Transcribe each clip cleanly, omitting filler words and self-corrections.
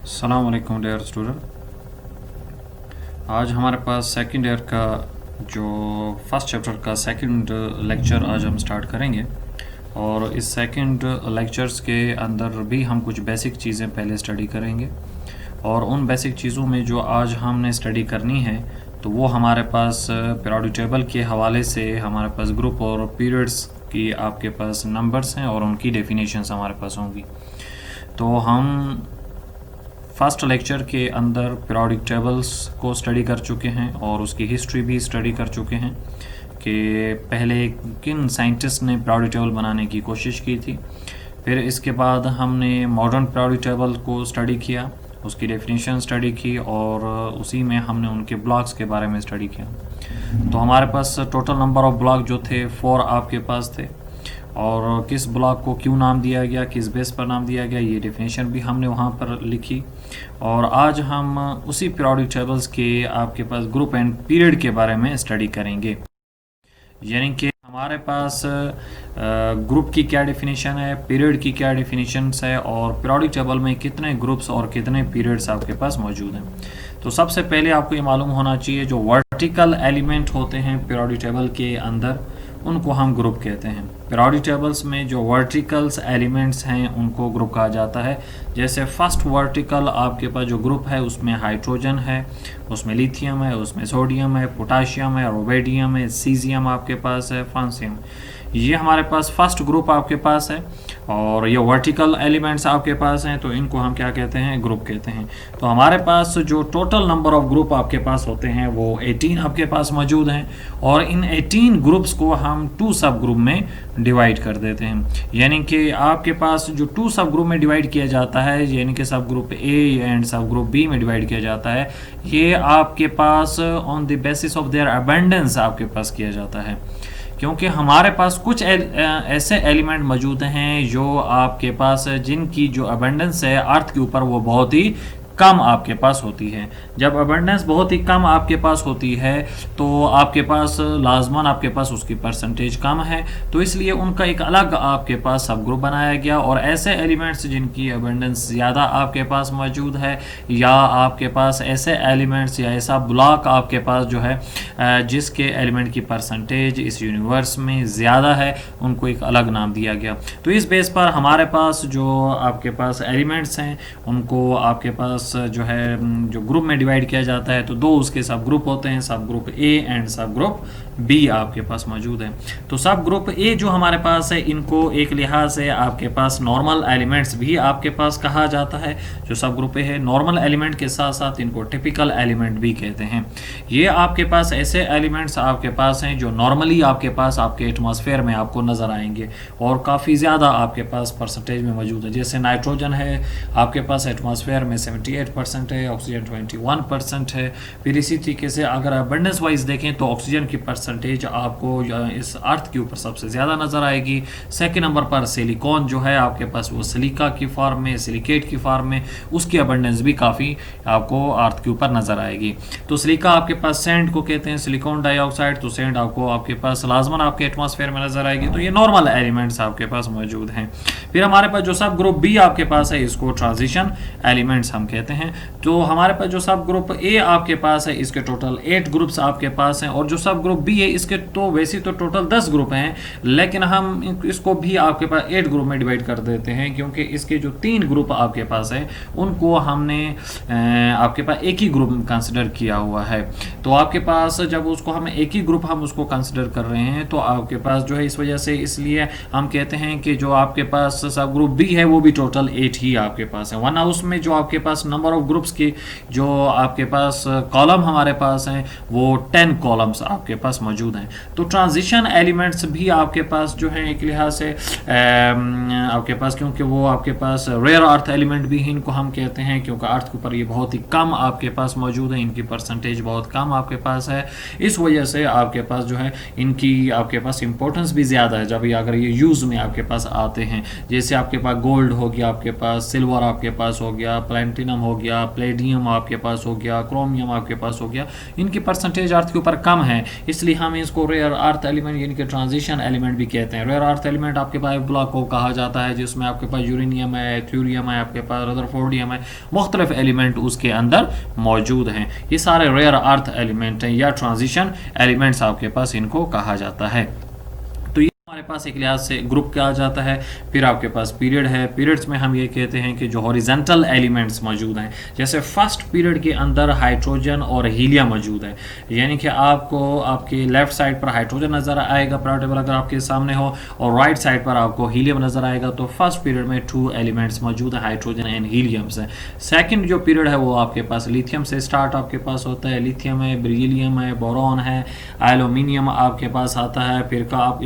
अस्सलाम वालेकुम dear student. आज हमारे पास सेकंड ईयर का जो फर्स्ट चैप्टर का सेकंड लेक्चर आज हम स्टार्ट करेंगे। और इस सेकंड लेक्चर्स के अंदर भी हम कुछ बेसिक चीज़ें पहले स्टडी करेंगे, और उन बेसिक चीज़ों में जो आज हमने स्टडी करनी है तो वो हमारे पास पीरियोडिक टेबल के हवाले से हमारे पास ग्रुप और पीरियड्स की आपके पास नंबर्स हैं और उनकी डेफिनेशंस हमारे पास होंगी। तो हम फर्स्ट लेक्चर के अंदर पीरियोडिक टेबल्स को स्टडी कर चुके हैं और उसकी हिस्ट्री भी स्टडी कर चुके हैं कि पहले किन साइंटिस्ट ने पीरियोडिक टेबल बनाने की कोशिश की थी। फिर इसके बाद हमने मॉडर्न पीरियोडिक टेबल को स्टडी किया, उसकी डेफिनेशन स्टडी की और उसी में हमने उनके ब्लॉक्स के बारे में स्टडी किया। तो हमारे पास टोटल नंबर ऑफ ब्लॉक जो थे 4 आपके पास थे, और किस ब्लॉक को क्यों नाम दिया गया, किस बेस पर नाम दिया गया, ये डेफिनेशन भी हमने वहाँ पर लिखी। और आज हम उसी पीरियोडिक टेबल्स के आपके पास ग्रुप एंड पीरियड के बारे में स्टडी करेंगे। यानी कि हमारे पास ग्रुप की क्या डेफिनेशन है, पीरियड की क्या डेफिनेशन है, और पीरियोडिक टेबल में कितने ग्रुप्स और कितने पीरियड्स आपके पास मौजूद हैं। तो सबसे पहले आपको ये मालूम होना चाहिए जो वर्टिकल एलिमेंट होते हैं पीरियोडिक टेबल के अंदर उनको हम ग्रुप कहते हैं। पीरियोडिक टेबल्स में जो वर्टिकल्स एलिमेंट्स हैं उनको ग्रुप कहा जाता है। जैसे फर्स्ट वर्टिकल आपके पास जो ग्रुप है उसमें हाइड्रोजन है, उसमें लिथियम है, उसमें सोडियम है, पोटाशियम है, रोबेडियम है, सीजियम आपके पास है, फ्रांसियम। ये हमारे पास फर्स्ट ग्रुप आपके पास है और ये वर्टिकल एलिमेंट्स आपके पास हैं, तो इनको हम क्या कहते हैं, ग्रुप कहते हैं। तो हमारे पास जो टोटल नंबर ऑफ ग्रुप आपके पास होते हैं वो 18 आपके पास मौजूद हैं, और इन 18 ग्रुप्स को हम 2 सब ग्रुप में डिवाइड कर देते हैं। यानी कि आपके पास जो 2 सब ग्रुप में डिवाइड किया जाता है, यानी कि सब ग्रुप ए एंड सब ग्रुप बी में डिवाइड किया जाता है, ये आपके pass on the basis of their abundance आपके पास किया जाता है। क्योंकि हमारे पास कुछ ऐसे एलिमेंट मौजूद हैं जो आपके पास जिनकी जो अबंडेंस है अर्थ के ऊपर वो बहुत ही कम आपके पास होती है। जब अबंडेंस बहुत ही कम आपके पास होती है तो आपके पास लाजमन आपके पास उसकी परसेंटेज कम है, तो इसलिए उनका एक अलग आपके पास सब ग्रुप बनाया गया। और ऐसे एलिमेंट्स जिनकी अबंडेंस ज़्यादा आपके पास मौजूद है, या आपके पास ऐसे एलिमेंट्स या ऐसा ब्लॉक आपके पास जो है जिसके एलिमेंट की परसेंटेज इस यूनिवर्स में ज़्यादा है, उनको एक अलग नाम दिया गया। तो इस बेस पर हमारे पास जो आपके पास एलिमेंट्स हैं उनको आपके पास जो है जो ग्रुप में डिवाइड किया जाता है, तो 2 उसके सब ग्रुप होते हैं, सब ग्रुप ए एंड सब ग्रुप बी आपके पास मौजूद है। तो सब ग्रुप ए जो हमारे पास है इनको एक लिहाज से आपके पास नॉर्मल एलिमेंट्स भी आपके पास कहा जाता है। जो सब ग्रुप ए है नॉर्मल एलिमेंट के साथ साथ इनको टिपिकल एलिमेंट भी कहते हैं। ये आपके पास ऐसे एलिमेंट्स आपके पास हैं जो नॉर्मली आपके पास आपके एटमॉस्फेयर में आपको नज़र आएंगे और काफ़ी ज़्यादा आपके पास परसेंटेज में मौजूद है। जैसे नाइट्रोजन है आपके पास एटमॉस्फेयर में 78% है, ऑक्सीजन 21% है। फिर इसी तरीके से अगर अबंडेंस वाइज देखें तो ऑक्सीजन की परसेंटेज आपको इस अर्थ के ऊपर सबसे ज़्यादा नज़र आएगी। सेकंड नंबर पर सिलिकॉन जो है आपके पास वो सिलिका की फॉर्म में, सिलिकेट की फॉर्म में, उसकी अबंडेंस भी काफ़ी आपको अर्थ के ऊपर नज़र आएगी। तो सिलिका आपके पास सैंड को कहते हैं, सिलिकॉन डाइऑक्साइड, तो सैंड आपको आपके पास लाजमन आपके एटमॉस्फेयर में नज़र आएगी। तो ये नॉर्मल एलिमेंट्स आपके पास मौजूद हैं। फिर हमारे पास जो सब ग्रुप बी आपके पास है इसको ट्रांजिशन एलिमेंट्स हम कहते हैं। तो हमारे पास जो सब ग्रुप ए आपके पास है इसके टोटल 8 ग्रुप्स आपके पास हैं, और जो सब ग्रुप बी है इसके तो वैसे तो टोटल 10 ग्रुप हैं, लेकिन हम इसको भी आपके पास 8 ग्रुप में डिवाइड कर देते हैं क्योंकि इसके जो 3 ग्रुप आपके पास है उनको हमने आपके पास एक ही ग्रुप कंसिडर किया हुआ है। तो आपके पास जब उसको हम एक ही ग्रुप हम उसको कंसिडर कर रहे हैं तो आपके पास जो है इस वजह से इसलिए हम कहते हैं कि जो आपके पास सब ग्रुप बी है वो भी टोटल 8 ही आपके पास है, वरना उसमें जो आपके पास नंबर ऑफ ग्रुप्स की जो आपके पास कॉलम हमारे पास हैं वो 10 कॉलम्स आपके पास मौजूद हैं। तो ट्रांजिशन एलिमेंट्स भी आपके पास जो है एक लिहाज से आपके पास, क्योंकि वो आपके पास रेयर अर्थ एलिमेंट भी इनको हम कहते हैं क्योंकि अर्थ के ऊपर ये बहुत ही कम आपके पास मौजूद है, इनकी परसेंटेज बहुत कम आपके पास है। इस वजह से आपके पास जो है इनकी आपके पास इंपॉर्टेंस भी ज़्यादा है जब अगर ये यूज़ में आपके पास आते हैं। जैसे आपके पास गोल्ड हो गया, आपके पास सिल्वर आपके पास हो गया, प्लैटिनम हो गया, प्लेडियम आपके पास हो गया, क्रोमियम आपके पास हो गया, इनकी परसेंटेज अर्थ के ऊपर कम है, इसलिए हम इसको रेयर अर्थ एलिमेंट यानी कि ट्रांजिशन एलिमेंट भी कहते हैं। रेयर अर्थ एलिमेंट आपके पास ब्लॉक को कहा जाता है जिसमें आपके पास यूरेनियम है, थ्यूरियम है, आपके पास रदरफोर्डियम है, मुख्तलिफ एलिमेंट उसके अंदर मौजूद हैं। ये सारे रेयर अर्थ एलिमेंट हैं या ट्रांजिशन एलिमेंट्स आपके पास इनको कहा जाता है। तो ये हमारे पास एक लिहाज से ग्रुप कहा जाता है। फिर आपके पास पीरियड है। पीरियड्स में हम ये कहते हैं कि जो हॉरिजेंटल एलिमेंट्स मौजूद हैं, जैसे फर्स्ट पीरियड के अंदर हाइड्रोजन और हीलियम मौजूद है, यानी कि आपको आपके लेफ्ट साइड पर हाइड्रोजन नजर आएगा पीरियड टेबल अगर आपके सामने हो, और राइट साइड पर आपको हीलियम नजर आएगा। तो फर्स्ट पीरियड में 2 एलिमेंट्स मौजूद है, हाइड्रोजन एंड हीलियम से। सेकेंड जो पीरियड है वो आपके पास लिथियम से स्टार्ट आपके पास होता है। लिथियम है, बेरिलियम है, बोरॉन है, एल्यूमिनियम आपके पास आता है। फिर का आप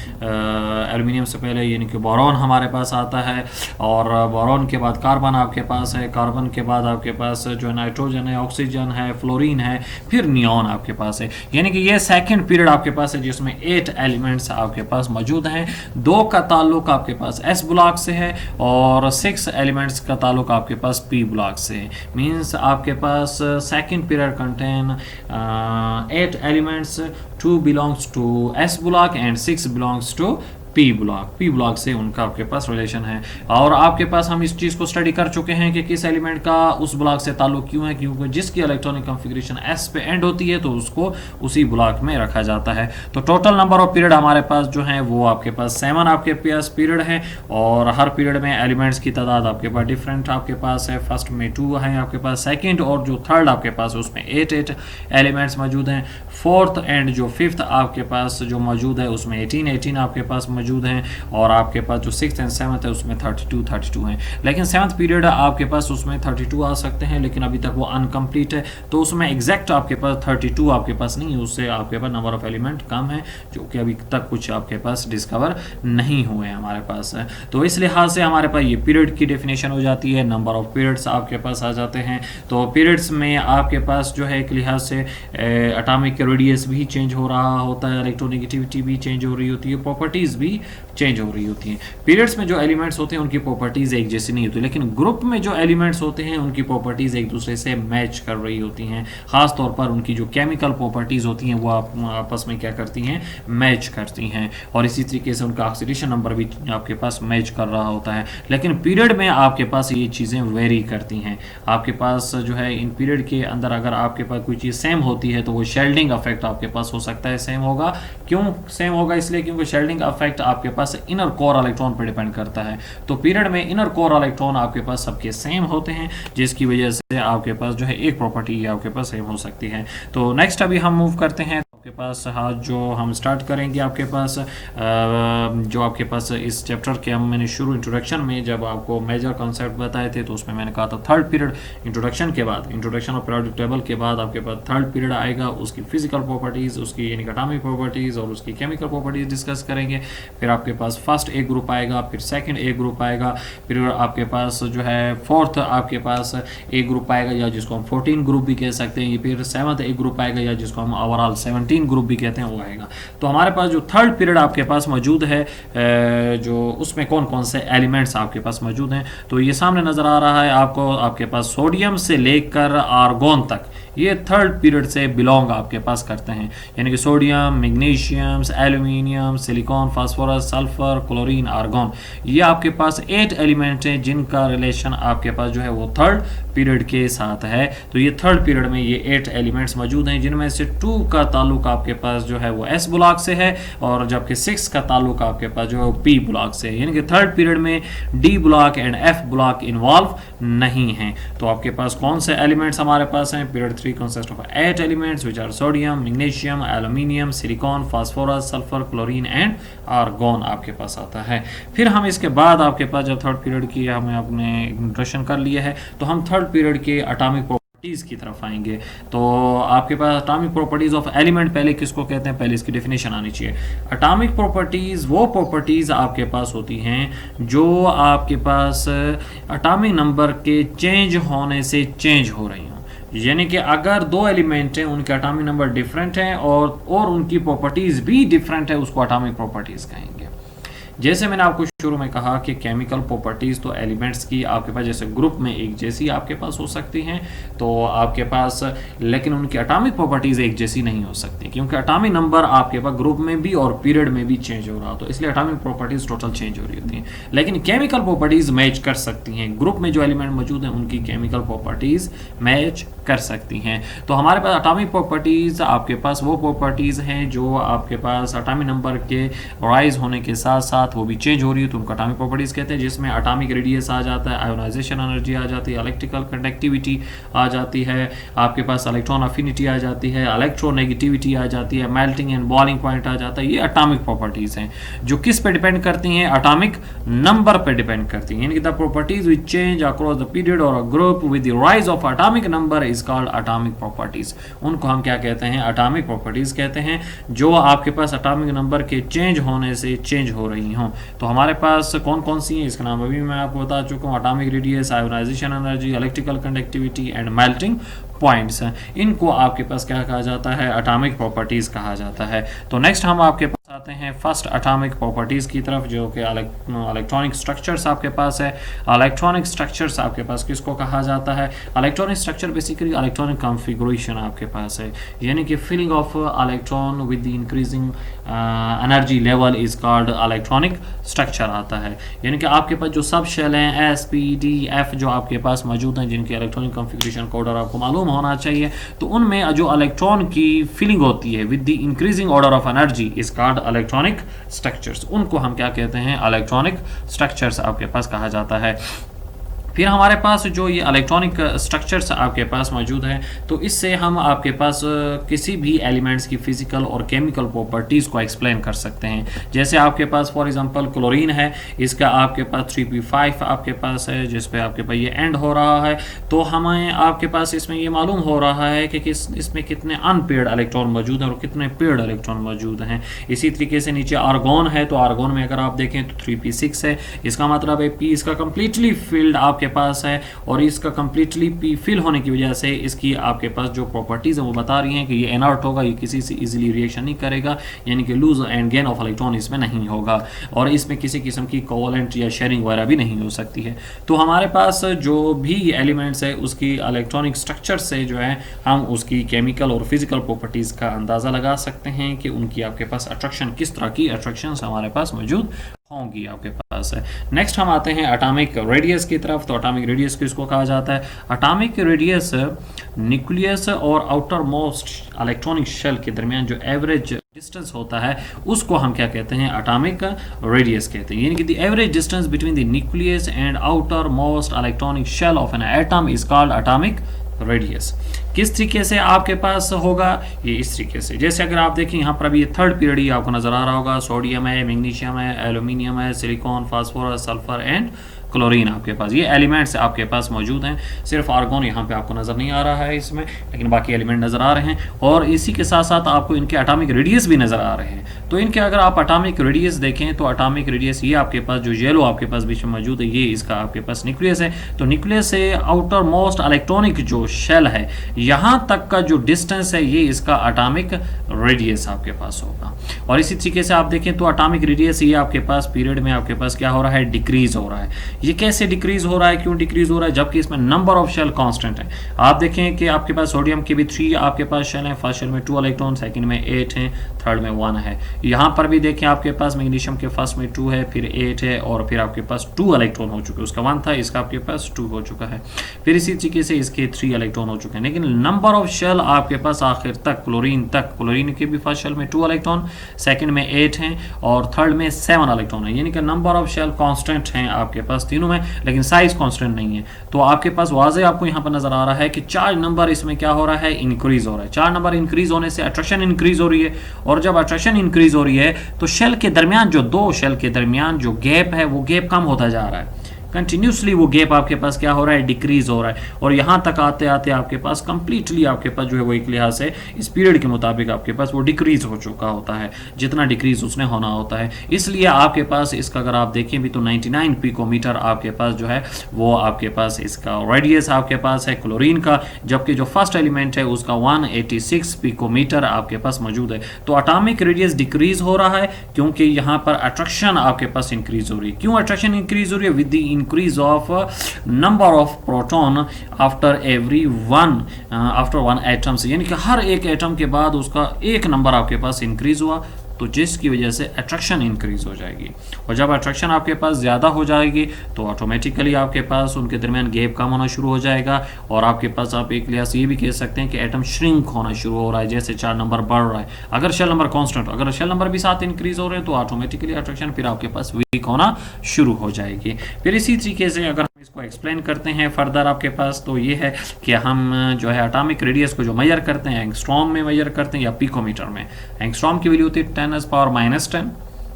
एल्यूमिनियम से पहले यानी कि बोरॉन हमारे पास आता है, और बोरॉन के बाद कार्बन आपके पास है। कार्बन के बाद आपके पास जो है नाइट्रोजन है, ऑक्सीजन है, फ्लोरीन है, फिर नियॉन आपके पास है। यानी कि ये सेकंड पीरियड आपके पास है जिसमें 8 एलिमेंट्स आपके पास मौजूद हैं। 2 का ताल्लुक आपके पास एस ब्लॉक से है और 6 एलिमेंट्स का ताल्लुक आपके पास पी ब्लॉक से है। मीन्स आपके पास second period contain 8 elements, 2 belongs to S block and 6 belongs to P block से उनका आपके पास रिलेशन है। और आपके पास हम इस चीज़ को स्टडी कर चुके हैं कि किस एलिमेंट का उस ब्लॉक से ताल्लुक क्यों है, क्योंकि जिसकी इलेक्ट्रॉनिक कॉन्फ़िगरेशन एस पे एंड होती है तो उसको उसी ब्लॉक में रखा जाता है। तो टोटल नंबर ऑफ पीरियड हमारे पास जो है वो आपके पास 7 आपके पास पीरियड है, और हर पीरियड में एलिमेंट्स की तादाद आपके पास डिफरेंट आपके पास है। फर्स्ट में 2 है आपके पास, सेकेंड और जो थर्ड आपके पास उसमें 8 एलिमेंट्स मौजूद हैं। फोर्थ एंड जो फिफ्थ आपके पास जो मौजूद है उसमें 18 आपके पास मौजूद हैं, और आपके पास जो 6th एंड 7th है उसमें 32 हैं। लेकिन 7th पीरियड आपके पास उसमें 32 आ सकते हैं, लेकिन अभी तक वो अनकम्प्लीट है, तो उसमें एग्जैक्ट आपके पास 32 आपके पास नहीं है, उससे आपके पास नंबर ऑफ एलिमेंट कम है, जो कि अभी तक कुछ आपके पास डिस्कवर नहीं हुए हमारे पास है। तो इस लिहाज से हमारे पास ये पीरियड की डेफिनेशन हो जाती है, नंबर ऑफ पीरियड्स आपके पास आ जाते हैं। तो पीरियड्स में आपके पास जो है एक लिहाज से एटॉमिक रेडियस भी चेंज हो रहा होता है, इलेक्ट्रोनेगेटिविटी भी चेंज हो रही होती है, प्रॉपर्टीज भी चेंज हो रही होती हैं। पीरियड्स में जो एलिमेंट्स होते हैं उनकी प्रॉपर्टीज एक जैसी नहीं होती, लेकिन ग्रुप में जो एलिमेंट्स होते हैं उनकी प्रॉपर्टीज एक दूसरे से मैच कर रही होती हैं। खास तौर पर उनकी जो केमिकल प्रॉपर्टीज होती हैं वो आपस में क्या करती हैं, मैच करती हैं, और इसी तरीके से उनका ऑक्सीडेशन नंबर भी आपके पास मैच कर रहा होता है। लेकिन पीरियड में आपके पास ये चीज़ें वेरी करती हैं। आपके पास जो है इन पीरियड के अंदर अगर आपके पास कोई चीज़ सेम होती है तो वो शेल्डिंग इफेक्ट आपके पास हो सकता है सेम होगा। क्यों सेम होगा? इसलिए क्योंकि शेल्डिंग इफेक्ट आपके पास इनर कोर इलेक्ट्रॉन पर डिपेंड करता है। तो पीरियड में इनर कोर इलेक्ट्रॉन आपके पास सबके सेम होते हैं, जिसकी वजह से आपके पास जो है एक प्रॉपर्टी आपके पास सेम हो सकती है। तो नेक्स्ट अभी हम मूव करते हैं आपके पास हाथ जो हम स्टार्ट करेंगे आपके पास जो आपके पास इस चैप्टर के मैंने शुरू इंट्रोडक्शन में जब आपको मेजर कॉन्सेप्ट बताए थे तो उसमें मैंने कहा था थर्ड पीरियड इंट्रोडक्शन के बाद, इंट्रोडक्शन ऑफ पीरियोडिक टेबल के बाद आपके पास थर्ड पीरियड आएगा। उसकी फिजिकल प्रॉपर्टीज़, उसकी यानी एटॉमिक प्रॉपर्टीज़ और उसकी केमिकल प्रॉपर्टीज़ डिस्कस करेंगे। फिर आपके पास फर्स्ट एक ग्रुप आएगा, फिर सेकंड एक ग्रुप आएगा, फिर आपके पास जो है फोर्थ आपके पास एक ग्रुप आएगा या जिसको हम 14 ग्रुप भी कह सकते हैं। फिर सेवंथ एक ग्रुप आएगा या जिसको हम ओवरऑल 17 ग्रुप भी कहते हैं, वो आएगा। तो हमारे पास जो थर्ड पीरियड आपके पास मौजूद है जो उसमें कौन कौन से एलिमेंट्स आपके पास मौजूद हैं, तो ये सामने नज़र आ रहा है आपको। आपके पास सोडियम से लेकर आर्गोन तक ये थर्ड पीरियड से बिलोंग आपके पास करते हैं, यानी कि sodium, magnesium, aluminium, silicon, phosphorus, sulphur, chlorine, argon, ये आपके पास 8 एलिमेंट हैं जिनका रिलेशन आपके पास जो है वो थर्ड पीरियड के साथ है। तो ये थर्ड पीरियड में ये 8 एलिमेंट्स मौजूद हैं, जिनमें से 2 का ताल्लुक आपके पास जो है वो एस ब्लॉक से है, और जबकि 6 का ताल्लुक आपके पास जो है वो पी ब्लॉक से है। यानी कि थर्ड पीरियड में D block and F block involve नहीं है। तो आपके पास कौन से एलिमेंट्स हमारे पास हैं? Period 3 consists of 8 elements which are sodium, magnesium, aluminium, silicon, phosphorus, sulfur, chlorine and argon आपके पास आता है। फिर हम इसके बाद आपके पास जब थर्ड पीरियड की हमें अपने इंट्रोडक्शन कर लिया है तो हम थर्ड पीरियड के एटॉमिक प्रॉपर्टीज की तरफ आएंगे। तो आपके पास एटॉमिक प्रॉपर्टीज ऑफ एलिमेंट पहले किसको कहते हैं, पहले इसकी डेफिनेशन आनी चाहिए। एटॉमिक प्रॉपर्टीज वो प्रॉपर्टीज आपके पास होती हैं जो आपके पास एटॉमिक नंबर के चेंज होने से चेंज हो रही हैं। यानी कि अगर 2 एलिमेंट हैं उनके एटॉमिक नंबर डिफरेंट हैं और उनकी प्रॉपर्टीज भी डिफरेंट है, उसको एटॉमिक प्रॉपर्टीज कहेंगे। जैसे मैंने आपको शुरू में कहा कि केमिकल प्रॉपर्टीज़ तो एलिमेंट्स की आपके पास जैसे ग्रुप में एक जैसी आपके पास हो सकती हैं तो आपके पास, लेकिन उनकी एटॉमिक प्रॉपर्टीज़ एक जैसी नहीं हो सकती क्योंकि एटॉमिक नंबर आपके पास ग्रुप में भी और पीरियड में भी चेंज हो रहा, तो इसलिए एटॉमिक प्रॉपर्टीज़ टोटल चेंज हो रही होती हैं। लेकिन केमिकल प्रॉपर्टीज़ मैच कर सकती हैं, ग्रुप में जो एलिमेंट मौजूद हैं उनकी केमिकल प्रॉपर्टीज़ मैच कर सकती हैं। तो हमारे पास एटॉमिक प्रॉपर्टीज़ आपके पास वो प्रॉपर्टीज़ हैं जो आपके पास एटॉमिक नंबर के राइज होने के साथ साथ वो भी चेंज हो रही है, तो उनको एटॉमिक प्रॉपर्टीज़ कहते हैं, जिसमें एटॉमिक रेडियस आ जाता है, आयोनाइजेशन एनर्जी आ जाती है, इलेक्ट्रिकल कंडक्टिविटी आ जाती है, आपके पास इलेक्ट्रॉन अफिनिटी आ जाती है, इलेक्ट्रोनेगेटिविटी आ जाती है, मेल्टिंग एंड बॉइलिंग पॉइंट आ जाता है। ये एटॉमिक प्रॉपर्टीज़ हैं जो किस पे डिपेंड करती हैं, एटॉमिक नंबर पे डिपेंड करती हैं। यानी कि the properties which change across the period और a group with the rise of atomic number is called atomic properties. उनको हम क्या कहते हैं, एटॉमिक प्रॉपर्टीज कहते हैं, जो आपके पास एटॉमिक नंबर के चेंज होने से चेंज हो रही हों। तो हमारे पास कौन कौन सी हैं, इसका नाम अभी मैं आपको बता चुका हूँ, atomic radius, ionization energy, electrical conductivity and melting points हैं। इनको आपके पास क्या कहा जाता है, एटॉमिक प्रॉपर्टीज कहा जाता है। तो नेक्स्ट हम आपके पास आते हैं फर्स्ट एटॉमिक प्रॉपर्टीज की तरफ, जो कि इलेक्ट्रॉनिक स्ट्रक्चर्स आपके पास है। इलेक्ट्रॉनिक स्ट्रक्चर्स आपके पास किसको कहा जाता है, electronic structure basically electronic configuration आपके पास है, यानी कि filling of electron with the increasing energy level is called electronic structure आता है। यानी कि आपके पास जो सब शेल हैं एस पी डी एफ जो आपके पास मौजूद हैं, जिनके इलेक्ट्रॉनिक कॉन्फ़िगरेशन का ऑर्डर आपको मालूम होना चाहिए, तो उनमें जो इलेक्ट्रॉन की फिलिंग होती है with the increasing order of energy is called electronic structures. उनको हम क्या कहते हैं, इलेक्ट्रॉनिक स्ट्रक्चर्स आपके पास कहा जाता है। फिर हमारे पास जो ये इलेक्ट्रॉनिक स्ट्रक्चर्स आपके पास मौजूद है, तो इससे हम आपके पास किसी भी एलिमेंट्स की फिजिकल और केमिकल प्रॉपर्टीज़ को एक्सप्लेन कर सकते हैं। जैसे आपके पास फॉर एग्जांपल क्लोरीन है, इसका आपके पास 3p5 आपके पास है, जिस पे आपके पास ये एंड हो रहा है, तो हमें आपके पास इसमें ये मालूम हो रहा है कि इसमें कितने अनपेयर्ड इलेक्ट्रॉन मौजूद हैं और कितने पेयर्ड इलेक्ट्रॉन मौजूद हैं। इसी तरीके से नीचे आर्गोन है, तो आर्गोन में अगर आप देखें तो 3p6 है, इसका मतलब है p इसका कम्प्लीटली फील्ड आपके पास है, और इसका कंप्लीटली पी फिल होने की वजह से इसकी आपके पास जो प्रॉपर्टीज है वो बता रही हैं कि ये इनर्ट होगा, ये किसी से इजीली रिएक्शन नहीं करेगा, यानी कि lose and gain of electron इसमें नहीं होगा, और इसमें किसी किस्म की कोवेलेंट या शेयरिंग वगैरह भी नहीं हो सकती है। तो हमारे पास जो भी एलिमेंट्स है उसकी इलेक्ट्रॉनिक स्ट्रक्चर से जो है हम उसकी केमिकल और फिजिकल प्रॉपर्टीज का अंदाज़ा लगा सकते हैं कि उनकी आपके पास अट्रैक्शन, किस तरह की अट्रैक्शन हमारे पास मौजूद होंगी आपके पास है। नेक्स्ट हम आते हैं एटॉमिक रेडियस की तरफ। तो एटॉमिक रेडियस किसको कहा जाता है, एटॉमिक रेडियस न्यूक्लियस और आउटर मोस्ट इलेक्ट्रॉनिक शेल के दरमियान जो एवरेज डिस्टेंस होता है उसको हम क्या कहते हैं, एटॉमिक रेडियस कहते हैं। यानी कि the average distance between the nucleus and outermost electronic shell of an atom is called atomic radius. किस तरीके से आपके पास होगा, ये इस तरीके से, जैसे अगर आप देखें यहाँ पर अभी ये थर्ड पीरियड ही आपको नजर आ रहा होगा, सोडियम है, मैग्नीशियम है, एल्यूमिनियम है, silicon, phosphorus, sulphur and chlorine आपके पास, ये एलिमेंट्स आपके पास मौजूद हैं। सिर्फ आर्गोन यहाँ पे आपको नज़र नहीं आ रहा है इसमें, लेकिन बाकी एलिमेंट नज़र आ रहे हैं, और इसी के साथ साथ आपको इनके एटॉमिक रेडियस भी नज़र आ रहे हैं। तो इनके अगर आप एटॉमिक रेडियस देखें तो एटॉमिक रेडियस ये आपके पास जो येलो आपके पास बीच में मौजूद है, ये इसका आपके पास न्यूक्लियस है। तो न्यूक्लियस से आउटर मोस्ट इलेक्ट्रॉनिक जो शेल है यहाँ तक का जो डिस्टेंस है, ये इसका एटॉमिक रेडियस आपके पास होगा। और इसी तरीके से आप देखें तो एटॉमिक रेडियस ये आपके पास पीरियड में आपके पास क्या हो रहा है, डिक्रीज हो रहा है। ये कैसे डिक्रीज हो रहा है, क्यों डिक्रीज हो रहा है, जबकि इसमें नंबर ऑफ शेल कांस्टेंट है। आप देखें कि आपके पास सोडियम के भी 3 आपके पास शेल हैं, फर्स्ट शेल में 2 इलेक्ट्रॉन, सेकंड में 8 हैं, थर्ड में 1 है। यहाँ पर भी देखें आपके पास मैग्नीशियम के फर्स्ट में 2 है, फिर 8 है, और फिर आपके पास 2 इलेक्ट्रॉन हो चुके हैं, उसका 1 था, इसका आपके पास 2 हो चुका है। फिर इसी तरीके से इसके 3 इलेक्ट्रॉन हो चुके हैं, लेकिन नंबर ऑफ शेल आपके पास आखिर तक क्लोरीन के भी फर्स्ट शेल में 2 इलेक्ट्रॉन, सेकंड में 8 हैं, और थर्ड में 7 इलेक्ट्रॉन है। यानी कि नंबर ऑफ शेल कांस्टेंट हैं आपके पास तीनों में, लेकिन साइज कांस्टेंट नहीं है। तो आपके पास वाज़े आपको यहाँ पर नजर आ रहा है कि चार्ज नंबर इसमें क्या हो रहा है, इंक्रीज हो रहा है। चार्ज नंबर इंक्रीज होने से अट्रैक्शन इंक्रीज हो रही है, और जब अट्रैक्शन इंक्रीज हो रही है तो शेल के दरमियान जो 2 शेल के दरमियान जो गैप है वो गैप कम होता जा रहा है। कंटिन्यूसली वो गैप आपके पास क्या हो रहा है, डिक्रीज हो रहा है, और यहाँ तक आते आते आपके पास कंप्लीटली आपके पास जो है वो एक लिहाज से इस पीरियड के मुताबिक आपके पास वो डिक्रीज हो चुका होता है, जितना डिक्रीज उसने होना होता है। इसलिए आपके पास इसका अगर आप देखें भी तो 99 पिकोमीटर आपके पास जो है वो आपके पास इसका रेडियस आपके पास है क्लोरीन का, जबकि जो फर्स्ट एलिमेंट है उसका 186 पिकोमीटर आपके पास मौजूद है। तो एटॉमिक रेडियस डिक्रीज हो रहा है क्योंकि यहाँ पर अट्रैक्शन आपके पास इंक्रीज हो रही है। क्यों अट्रैक्शन इंक्रीज हो रही है? With the increase of number of proton after every one after one atoms, यानी कि हर एक एटम के बाद उसका एक नंबर आपके पास इंक्रीज हुआ, तो जिसकी वजह से अट्रैक्शन इंक्रीज हो जाएगी। और जब अट्रैक्शन आपके पास ज़्यादा हो जाएगी तो ऑटोमेटिकली आपके पास उनके दरमियान गैप कम होना शुरू हो जाएगा, और आपके पास आप एक लिहाज से ये भी कह सकते हैं कि एटम श्रिंक होना शुरू हो रहा है, जैसे 4 नंबर बढ़ रहा है। अगर शेल नंबर कांस्टेंट, अगर शेल नंबर भी साथ इंक्रीज हो रहे हैं तो ऑटोमेटिकली अट्रैक्शन फिर आपके पास वीक होना शुरू हो जाएगी। फिर इसी तरीके से अगर हम इसको एक्सप्लेन करते हैं फर्दर आपके पास, तो ये है कि हम जो है एटॉमिक रेडियस को जो मेजर करते हैं एंगस्ट्रॉम में मेजर करते हैं या पिकोमीटर में। एंगस्ट्रॉम की वैल्यू होती है 10⁻⁻10,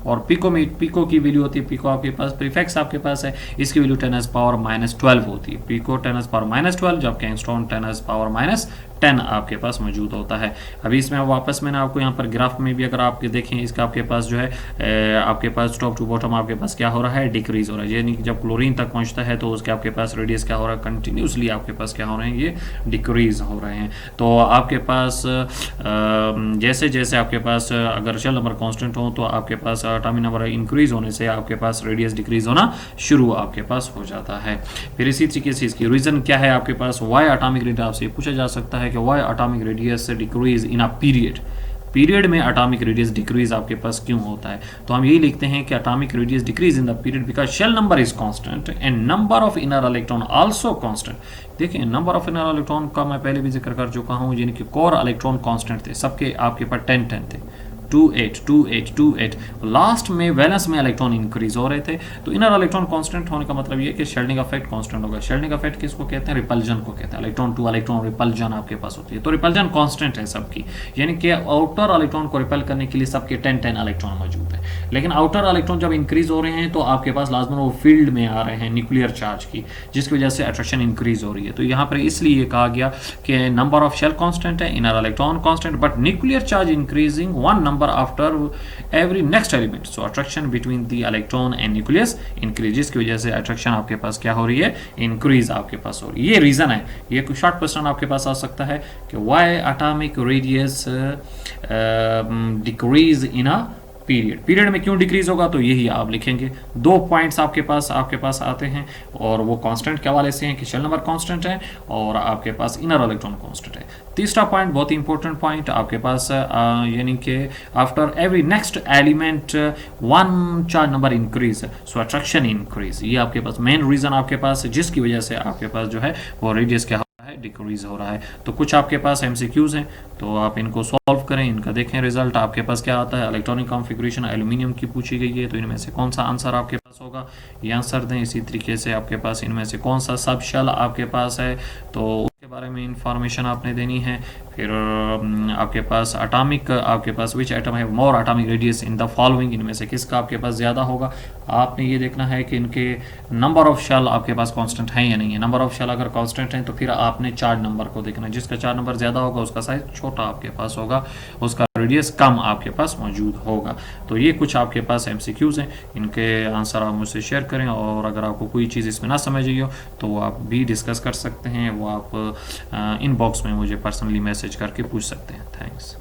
और पिको की वैल्यू होती है, पिको आपके पास प्रीफिक्स आपके पास है, इसकी वैल्यू 10⁻12 होती है। पिको 10⁻12, जबकि एंगस्ट्रॉम 10⁻10 आपके पास मौजूद होता है। अभी इसमें वापस मैंने आपको यहाँ पर ग्राफ में भी अगर आप देखें, इसका आपके पास जो है आपके पास टॉप टू बॉटम आपके पास क्या हो रहा है, डिक्रीज हो रहा है। यानी कि जब क्लोरीन तक पहुँचता है तो उसके आपके पास रेडियस क्या हो रहा है, कंटिन्यूसली आपके पास क्या हो रहे हैं, ये डिक्रीज हो रहे हैं। तो आपके पास जैसे जैसे आपके पास अगर शेल नंबर कांस्टेंट हो तो आपके पास एटॉमिक नंबर इंक्रीज होने से आपके पास रेडियस डिक्रीज होना शुरू आपके पास हो जाता है। फिर इसी तरीके से इसकी रीजन क्या है आपके पास, वाई एटॉमिक रेडियस आपसे पूछा जा सकता है कि why atomic radius decrease in a period में एटॉमिक रेडियस डिक्रीज आपके पास क्यों होता है। तो हम यही लिखते हैं कि atomic radius decrease in the period because shell number is constant and number of inner electron also constant. देखिए नंबर ऑफ इनर इलेक्ट्रॉन का मैं पहले भी जिक्र कर चुका हूँ, यानी कि कोर इलेक्ट्रॉन कांस्टेंट थे, सबके आपके पास 10 थे, 2 8 लास्ट में वैलेंस में इलेक्ट्रॉन इंक्रीज हो रहे थे। तो इनर इलेक्ट्रॉन कांस्टेंट होने का मतलब ये कि शेल्डिंग इफेक्ट कांस्टेंट होगा। शेल्डिंग इफेक्ट किसको कहते हैं, रिपल्जन को कहते हैं। इलेक्ट्रॉन टू इलेक्ट्रॉन रिपल्जन आपके पास होती है, तो रिपल्जन कांस्टेंट है सबकी, यानी कि आउटर इलेक्ट्रॉन को रिपेल करने के लिए सबके 10 इलेक्ट्रॉन मौजूद है। लेकिन आउटर इलेक्ट्रॉन जब इंक्रीज हो रहे हैं तो आपके पास लाजमन वो फील्ड में आ रहे हैं न्यूक्लियर चार्ज की, जिसकी वजह से अट्रैक्शन इंक्रीज हो रही है। तो यहाँ पर इसलिए कहा गया कि नंबर ऑफ शेल कांस्टेंट है, inner electron constant, but nuclear charge increasing 1 number after every next element, so attraction between the electron and nucleus increases, की वजह से अट्रैक्शन आपके पास क्या हो रही है, इंक्रीज आपके पास हो रही है। ये रीजन है, ये कुछ शॉर्ट क्वेश्चन आपके पास आ सकता है कि why atomic radius decrease in a period में क्यों डिक्रीज होगा, तो यही आप लिखेंगे। 2 पॉइंट्स आपके पास आते हैं, और वो कांस्टेंट के हवाले से हैं कि शेल नंबर कांस्टेंट है और आपके पास इनर इलेक्ट्रॉन कांस्टेंट है। तीसरा पॉइंट बहुत ही इंपॉर्टेंट पॉइंट आपके पास, यानी कि after every next element 1 charge number increase, so attraction increase. ये आपके पास मेन रीजन आपके पास, जिसकी वजह से आपके पास जो है वो रेडियस क्या डिक्रीज हो रहा है। तो कुछ आपके पास एमसीक्यूज हैं, तो आप इनको सॉल्व करें, इनका देखें रिजल्ट आपके पास क्या आता है। इलेक्ट्रॉनिक कॉन्फ़िगरेशन एल्यूमिनियम की पूछी गई है, तो इनमें से कौन सा आंसर आपके पास होगा, ये आंसर दें। इसी तरीके से आपके पास इनमें से कौन सा सब शेल आपके पास है, तो उसके बारे में इंफॉर्मेशन आपने देनी है। फिर आपके पास एटॉमिक, आपके पास विच एटम है more atomic radius in the following, इनमें से किसका आपके पास ज़्यादा होगा। आपने ये देखना है कि इनके नंबर ऑफ शेल आपके पास कांस्टेंट है या नहीं है। नंबर ऑफ शेल अगर कांस्टेंट है तो फिर आपने चार्ज नंबर को देखना है, जिसका चार्ज नंबर ज़्यादा होगा उसका साइज छोटा आपके पास होगा, उसका रेडियस कम आपके पास मौजूद होगा। तो ये कुछ आपके पास एमसीक्यूज हैं, इनके आंसर आप मुझसे शेयर करें, और अगर आपको कोई चीज़ इसमें ना समझ आई हो तो वो आप भी डिस्कस कर सकते हैं, वो आप इनबॉक्स में मुझे पर्सनली मैसेज करके पूछ सकते हैं। थैंक्स।